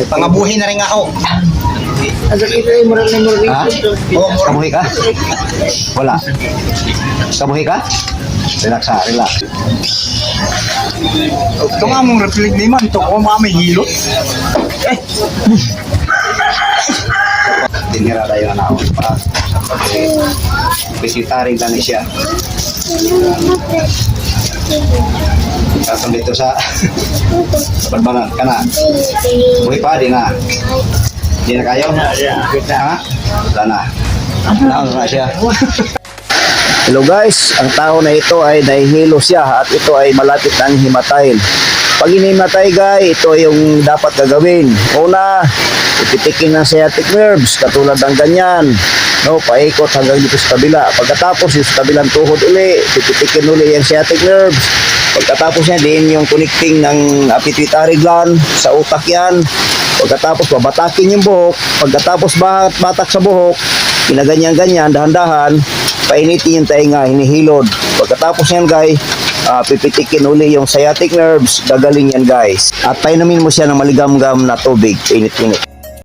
Pangabuhi na rin ako. Asa kita ay murag na murag Ha? Oo, Kabuhi ka? Wala. Kabuhi ka? Relax ha, relax. ito nga mong reflect ni man. Ito ko mga may hilo. Tinira tayo na ako para bisitarin lang siya. Kasang dito sa balbalan ka na. Buhay pa, di na. Di na kayo? Ha? Wala na. Wala na siya. Hello guys, ang tao na ito ay nahihilo siya at ito ay malapit ng himatayin. Pag hinimatay guys, ito yung dapat gagawin. Una, ipitikin ng sciatic nerves katulad ng ganyan. No, paikot hanggang dito sa kabila. Pagkatapos yung sa kabilang tuhod uli, pipitikin uli yung sciatic nerves. Pagkatapos niya din yung connecting ng pituitary gland sa utak yan. Pagkatapos babatakin yung buhok. Pagkatapos batak sa buhok, ginaganyan-ganyan, dahan-dahan, painitin yung tainga, hinihilod. Pagkatapos yan guys, pipitikin uli yung sciatic nerves, gagaling yan guys. At painumin mo siya ng maligam-gam na tubig, init-init.